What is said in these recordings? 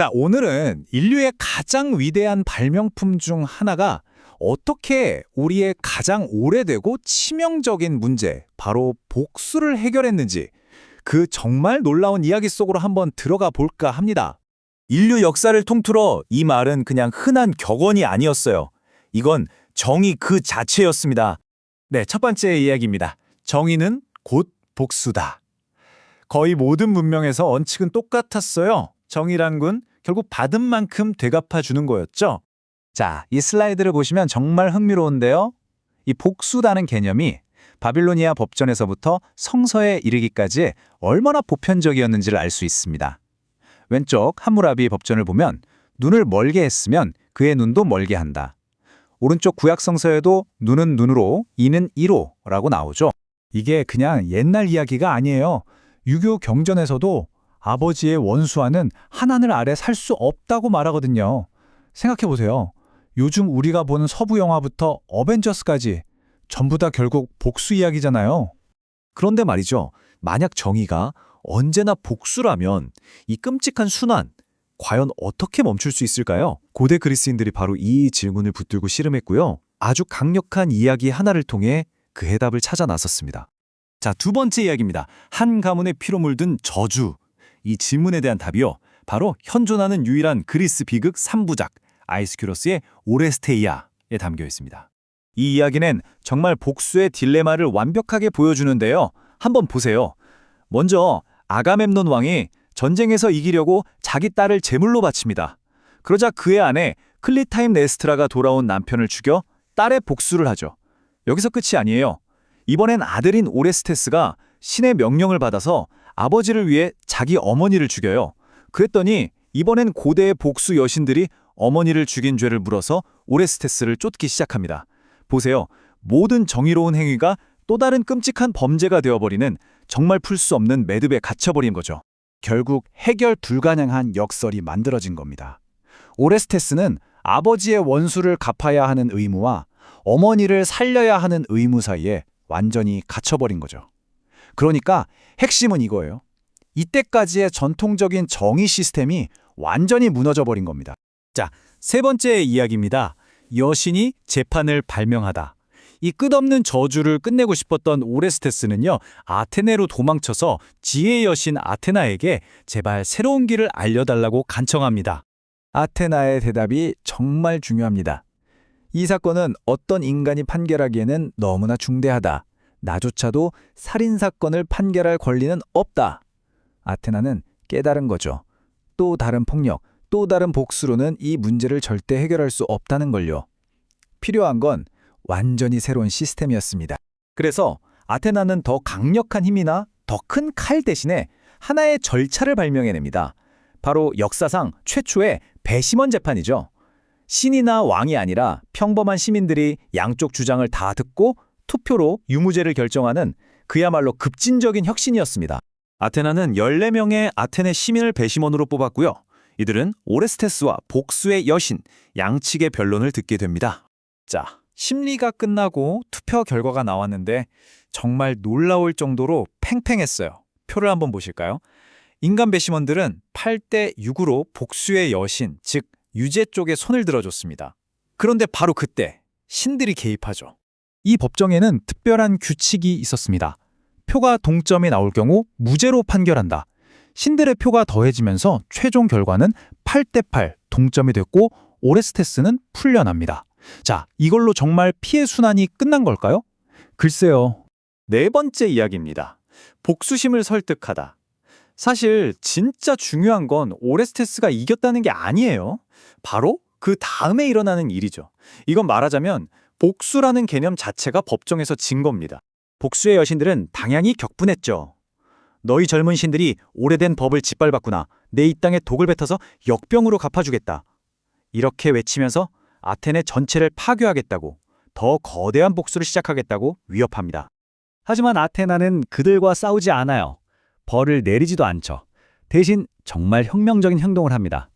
자, 오늘은 인류의 가장 위대한 발명품 중 하나가 어떻게 우리의 가장 오래되고 치명적인 문제, 바로 복수를 해결했는지 그 정말 놀라운 이야기 속으로 한번 들어가 볼까 합니다. 인류 역사를 통틀어 이 말은 그냥 흔한 격언이 아니었어요. 이건 정의 그 자체였습니다. 네, 첫 번째 이야기입니다. 정의는 곧 복수다. 거의 모든 문명에서 원칙은 똑같았어요. 정의란 건 결국 받은 만큼 되갚아 주는 거였죠. 자, 이 슬라이드를 보시면 정말 흥미로운데요. 이 복수라는 개념이 바빌로니아 법전에서부터 성서에 이르기까지 얼마나 보편적이었는지를 알 수 있습니다. 왼쪽 함무라비 법전을 보면 눈을 멀게 했으면 그의 눈도 멀게 한다. 오른쪽 구약 성서에도 눈은 눈으로, 이는 이로라고 나오죠. 이게 그냥 옛날 이야기가 아니에요. 유교 경전에서도 아버지의 원수와는 한 하늘 아래 살 수 없다고 말하거든요. 생각해보세요. 요즘 우리가 보는 서부 영화부터 어벤져스까지 전부 다 결국 복수 이야기잖아요. 그런데 말이죠. 만약 정의가 언제나 복수라면 이 끔찍한 순환, 과연 어떻게 멈출 수 있을까요? 고대 그리스인들이 바로 이 질문을 붙들고 씨름했고요. 아주 강력한 이야기 하나를 통해 그 해답을 찾아 나섰습니다. 자, 두 번째 이야기입니다. 한 가문의 피로 물든 저주. 이 질문에 대한 답이요. 바로 현존하는 유일한 그리스 비극 3부작 아이스큐로스의 오레스테이아에 담겨 있습니다. 이 이야기는 정말 복수의 딜레마를 완벽하게 보여주는데요. 한번 보세요. 먼저 아가멤논 왕이 전쟁에서 이기려고 자기 딸을 제물로 바칩니다. 그러자 그의 아내 클리타임네스트라가 돌아온 남편을 죽여 딸의 복수를 하죠. 여기서 끝이 아니에요. 이번엔 아들인 오레스테스가 신의 명령을 받아서 아버지를 위해 자기 어머니를 죽여요. 그랬더니 이번엔 고대의 복수 여신들이 어머니를 죽인 죄를 물어서 오레스테스를 쫓기 시작합니다. 보세요. 모든 정의로운 행위가 또 다른 끔찍한 범죄가 되어버리는 정말 풀 수 없는 매듭에 갇혀버린 거죠. 결국 해결 불가능한 역설이 만들어진 겁니다. 오레스테스는 아버지의 원수를 갚아야 하는 의무와 어머니를 살려야 하는 의무 사이에 완전히 갇혀버린 거죠. 그러니까 핵심은 이거예요. 이때까지의 전통적인 정의 시스템이 완전히 무너져버린 겁니다. 자, 세 번째 이야기입니다. 여신이 재판을 발명하다. 이 끝없는 저주를 끝내고 싶었던 오레스테스는요, 아테네로 도망쳐서 지혜의 여신 아테나에게 제발 새로운 길을 알려달라고 간청합니다. 아테나의 대답이 정말 중요합니다. 이 사건은 어떤 인간이 판결하기에는 너무나 중대하다. 나조차도 살인사건을 판결할 권리는 없다. 아테나는 깨달은 거죠. 또 다른 폭력, 또 다른 복수로는 이 문제를 절대 해결할 수 없다는 걸요. 필요한 건 완전히 새로운 시스템이었습니다. 그래서 아테나는 더 강력한 힘이나 더 큰 칼 대신에 하나의 절차를 발명해냅니다. 바로 역사상 최초의 배심원 재판이죠. 신이나 왕이 아니라 평범한 시민들이 양쪽 주장을 다 듣고 투표로 유무죄를 결정하는 그야말로 급진적인 혁신이었습니다. 아테나는 14명의 아테네 시민을 배심원으로 뽑았고요. 이들은 오레스테스와 복수의 여신, 양측의 변론을 듣게 됩니다. 자, 심리가 끝나고 투표 결과가 나왔는데 정말 놀라울 정도로 팽팽했어요. 표를 한번 보실까요? 인간 배심원들은 8대 6으로 복수의 여신, 즉 유죄 쪽에 손을 들어줬습니다. 그런데 바로 그때 신들이 개입하죠. 이 법정에는 특별한 규칙이 있었습니다. 표가 동점이 나올 경우 무죄로 판결한다. 신들의 표가 더해지면서 최종 결과는 8대 8 동점이 됐고 오레스테스는 풀려납니다. 자, 이걸로 정말 피해 순환이 끝난 걸까요? 글쎄요. 네 번째 이야기입니다. 복수심을 설득하다. 사실 진짜 중요한 건 오레스테스가 이겼다는 게 아니에요. 바로 그 다음에 일어나는 일이죠. 이건 말하자면 복수라는 개념 자체가 법정에서 진 겁니다. 복수의 여신들은 당연히 격분했죠. 너희 젊은 신들이 오래된 법을 짓밟았구나. 내 이 땅에 독을 뱉어서 역병으로 갚아주겠다. 이렇게 외치면서 아테네 전체를 파괴하겠다고, 더 거대한 복수를 시작하겠다고 위협합니다. 하지만 아테나는 그들과 싸우지 않아요. 벌을 내리지도 않죠. 대신 정말 혁명적인 행동을 합니다.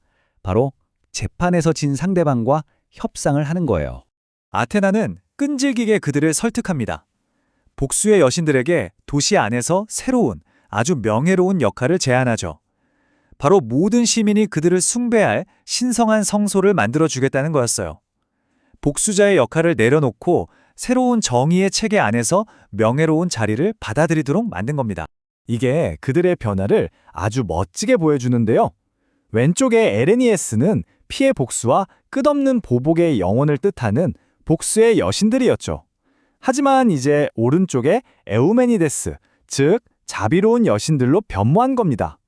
바로 재판에서 진 상대방과 협상을 하는 거예요. 아테나는 끈질기게 그들을 설득합니다. 복수의 여신들에게 도시 안에서 새로운, 아주 명예로운 역할을 제안하죠. 바로 모든 시민이 그들을 숭배할 신성한 성소를 만들어주겠다는 거였어요. 복수자의 역할을 내려놓고 새로운 정의의 체계 안에서 명예로운 자리를 받아들이도록 만든 겁니다. 이게 그들의 변화를 아주 멋지게 보여주는데요. 왼쪽의 에레니에스는 피해 복수와 끝없는 보복의 영혼을 뜻하는 복수의 여신들이었죠. 하지만 이제 오른쪽의 에우메니데스, 즉 자비로운 여신들로 변모한 겁니다.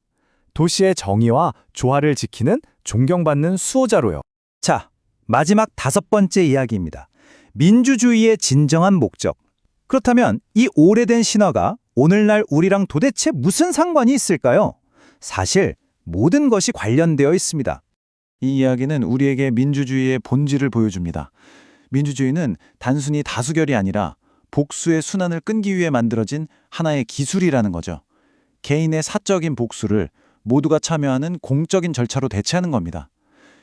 도시의 정의와 조화를 지키는 존경받는 수호자로요. 자, 마지막 5번째 이야기입니다. 민주주의의 진정한 목적. 그렇다면 이 오래된 신화가 오늘날 우리랑 도대체 무슨 상관이 있을까요? 사실 모든 것이 관련되어 있습니다. 이 이야기는 우리에게 민주주의의 본질을 보여줍니다. 민주주의는 단순히 다수결이 아니라 복수의 순환을 끊기 위해 만들어진 하나의 기술이라는 거죠. 개인의 사적인 복수를 모두가 참여하는 공적인 절차로 대체하는 겁니다.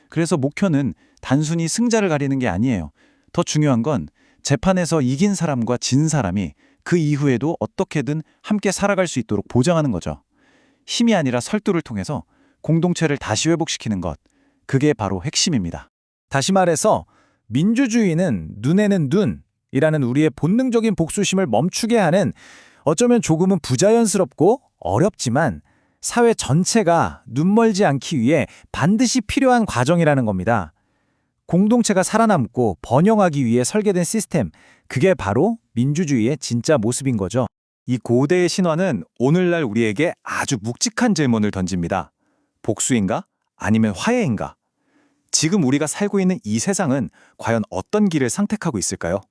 그래서 목표는 단순히 승자를 가리는 게 아니에요. 더 중요한 건 재판에서 이긴 사람과 진 사람이 그 이후에도 어떻게든 함께 살아갈 수 있도록 보장하는 거죠. 힘이 아니라 설득을 통해서 공동체를 다시 회복시키는 것. 그게 바로 핵심입니다. 다시 말해서 민주주의는 눈에는 눈이라는 우리의 본능적인 복수심을 멈추게 하는 어쩌면 조금은 부자연스럽고 어렵지만 사회 전체가 눈멀지 않기 위해 반드시 필요한 과정이라는 겁니다. 공동체가 살아남고 번영하기 위해 설계된 시스템, 그게 바로 민주주의의 진짜 모습인 거죠. 이 고대의 신화는 오늘날 우리에게 아주 묵직한 질문을 던집니다. 복수인가? 아니면 화해인가? 지금 우리가 살고 있는 이 세상은 과연 어떤 길을 선택하고 있을까요?